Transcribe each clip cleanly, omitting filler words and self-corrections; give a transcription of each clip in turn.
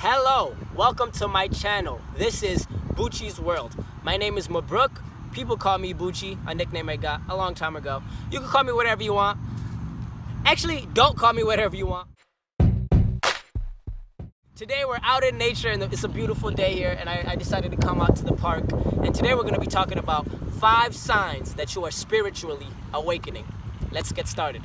Hello, welcome to my channel. This is Bucci's World. My name is Mabruk. People call me Bucci, a nickname I got a long time ago. You can call me whatever you want. Actually, don't call me whatever you want. Today we're out in nature and it's a beautiful day here, and I decided to come out to the park. And today we're going to be talking about 5 signs that you are spiritually awakening. Let's get started.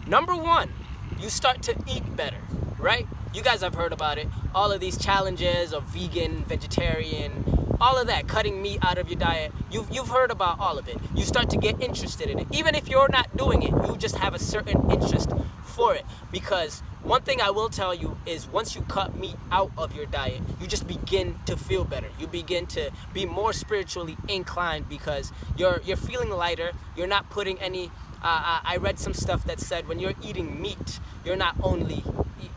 Number 1, you start to eat better, right? You guys have heard about it. All of these challenges of vegan, vegetarian, all of that, cutting meat out of your diet. You've heard about all of it. You start to get interested in it. Even if you're not doing it, you just have a certain interest for it. Because one thing I will tell you is once you cut meat out of your diet, you just begin to feel better. You begin to be more spiritually inclined because you're feeling lighter. You're not putting any... I read some stuff that said when you're eating meat, you're not only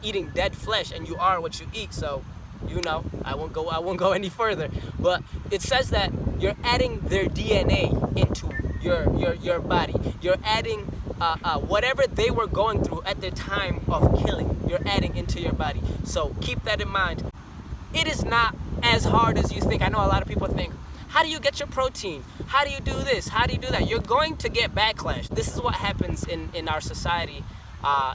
eating dead flesh, and you are what you eat. So, you know, I won't go any further. But it says that you're adding their DNA into your body. You're adding whatever they were going through at the time of killing. You're adding into your body. So keep that in mind. It is not as hard as you think. I know a lot of people think, how do you get your protein? How do you do this? How do you do that? You're going to get backlash. This is what happens in our society.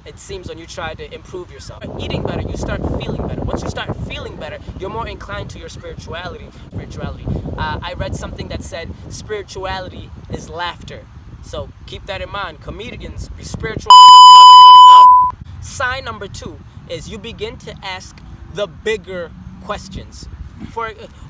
It seems when you try to improve yourself. Eating better, you start feeling better. Once you start feeling better, you're more inclined to your spirituality. I read something that said spirituality is laughter. So keep that in mind. Comedians, be spiritual. Sign number 2 is you begin to ask the bigger questions.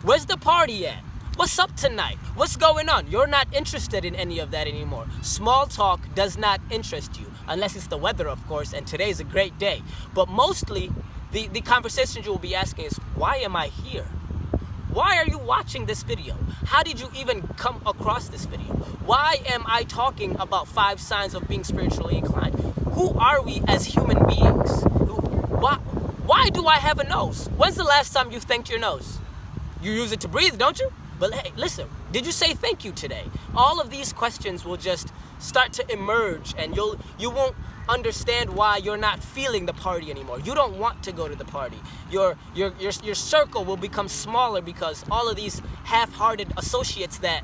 Where's the party at? What's up tonight? What's going on? You're not interested in any of that anymore. Small talk does not interest you, unless it's the weather, of course, and today's a great day. But mostly, the conversations you will be asking is, why am I here? Why are you watching this video? How did you even come across this video? Why am I talking about 5 signs of being spiritually inclined? Who are we as human beings? Why do I have a nose? When's the last time you thanked your nose? You use it to breathe, don't you? But hey, listen, did you say thank you today? All of these questions will just start to emerge, and you won't understand why you're not feeling the party anymore. You don't want to go to the party. Your circle will become smaller because all of these half-hearted associates that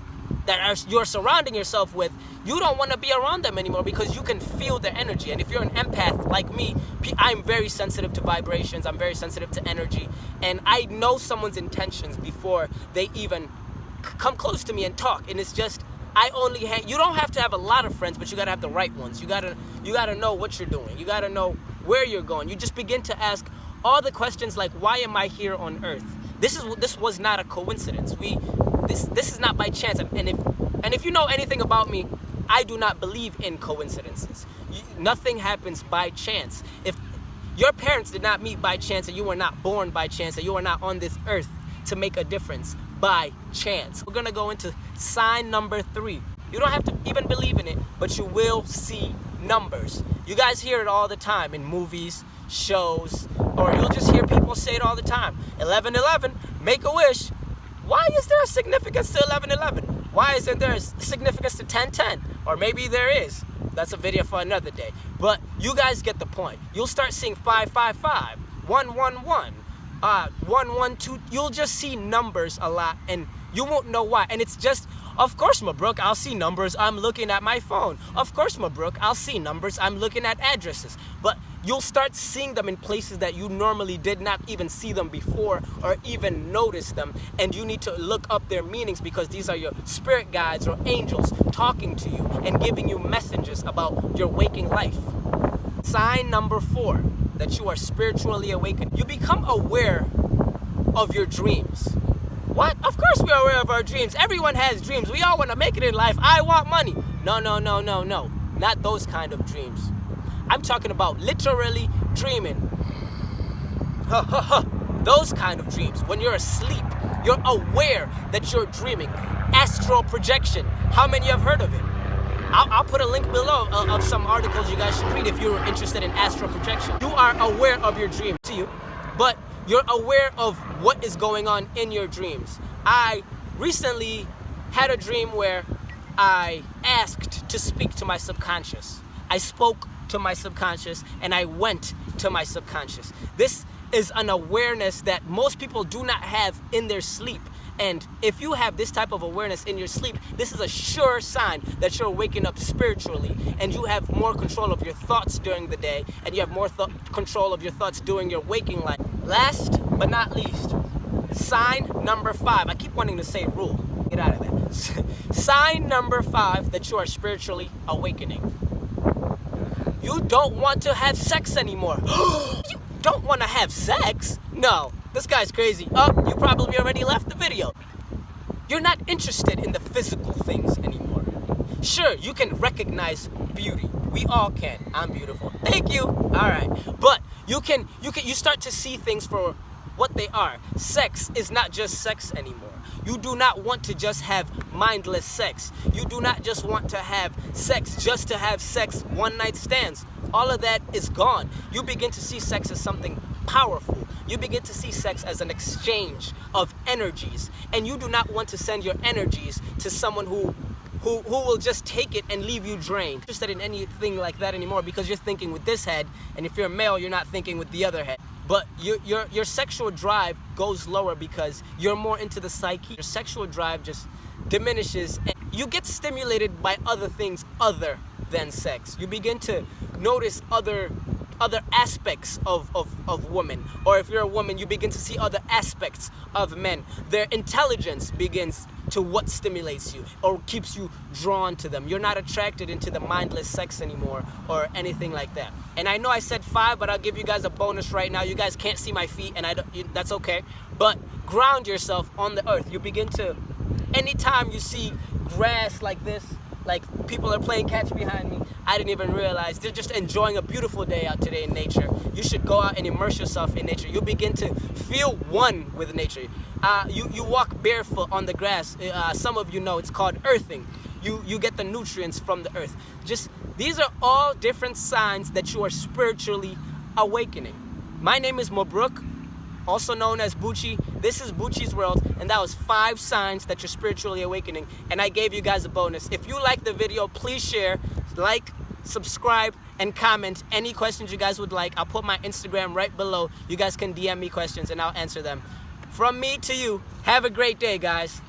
you're surrounding yourself with, you don't want to be around them anymore because you can feel their energy. And if you're an empath like me, I'm very sensitive to vibrations. I'm very sensitive to energy, and I know someone's intentions before they even come close to me and talk. And it's just, you don't have to have a lot of friends, but you gotta have the right ones. You gotta know what you're doing. You gotta know where you're going. You just begin to ask all the questions like, why am I here on earth? This was not a coincidence. This is not by chance. And if you know anything about me, I do not believe in coincidences. Nothing happens by chance. If your parents did not meet by chance, and you were not born by chance, and you are not on this earth to make a difference by chance. We're gonna go into sign number 3. You don't have to even believe in it, but you will see numbers. You guys hear it all the time in movies, shows, or you'll just hear people say it all the time. 1111, make a wish. Why is there a significance to 1111? Why isn't there a significance to 1010? Or maybe there is. That's a video for another day. But you guys get the point. You'll start seeing 555, 111, 112. You'll just see numbers a lot, and you won't know why. And it's just, of course, Mabruk, I'll see numbers. I'm looking at my phone. Of course, Mabruk, I'll see numbers. I'm looking at addresses. But you'll start seeing them in places that you normally did not even see them before or even notice them. And you need to look up their meanings because these are your spirit guides or angels talking to you and giving you messages about your waking life. Sign number 4, that you are spiritually awakened. You become aware of your dreams. What? Of course we're aware of our dreams. Everyone has dreams. We all want to make it in life. I want money. No. Not those kind of dreams. I'm talking about literally dreaming. Those kind of dreams. When you're asleep, you're aware that you're dreaming. Astral projection. How many have heard of it? I'll put a link below of some articles you guys should read if you're interested in astral projection. You are aware of your dreams, but you're aware of what is going on in your dreams. I recently had a dream where I asked to speak to my subconscious. I spoke to my subconscious and I went to my subconscious. This is an awareness that most people do not have in their sleep. And if you have this type of awareness in your sleep, this is a sure sign that you're waking up spiritually, and you have more control of your thoughts during the day, and you have more control of your thoughts during your waking life. Last but not least, sign number 5. I keep wanting to say rule. Get out of that. Sign number 5 that you are spiritually awakening. You don't want to have sex anymore. You don't want to have sex? No, this guy's crazy. Oh, you probably already left the video. You're not interested in the physical things anymore. Sure, you can recognize beauty. We all can. I'm beautiful. Thank you. All right. But you start to see things for what they are. Sex is not just sex anymore. You do not want to just have mindless sex. You do not just want to have sex just to have sex, one night stands. All of that is gone. You begin to see sex as something powerful. You begin to see sex as an exchange of energies. And you do not want to send your energies to someone who will just take it and leave you drained. You're not interested in anything like that anymore because you're thinking with this head, and if you're a male, you're not thinking with the other head. But your sexual drive goes lower because you're more into the psyche. Your sexual drive just diminishes, and you get stimulated by other things other than sex. You begin to notice other aspects of women. Or if you're a woman, you begin to see other aspects of men. Their intelligence begins to what stimulates you or keeps you drawn to them. You're not attracted into the mindless sex anymore or anything like that. And I know I said 5, but I'll give you guys a bonus right now. You guys can't see my feet, and that's okay. But ground yourself on the earth. You begin to, anytime you see grass like this, like people are playing catch behind me, I didn't even realize. They're just enjoying a beautiful day out today in nature. You should go out and immerse yourself in nature. You'll begin to feel one with nature. You walk barefoot on the grass. Some of you know it's called earthing. You get the nutrients from the earth. These are all different signs that you are spiritually awakening. My name is Mabruk, also known as Bucci. This is Bucci's World, and that was 5 signs that you're spiritually awakening, and I gave you guys a bonus. If you like the video, please share, like, subscribe, and comment any questions you guys would like. I'll put my Instagram right below. You guys can DM me questions, and I'll answer them. From me to you, have a great day, guys.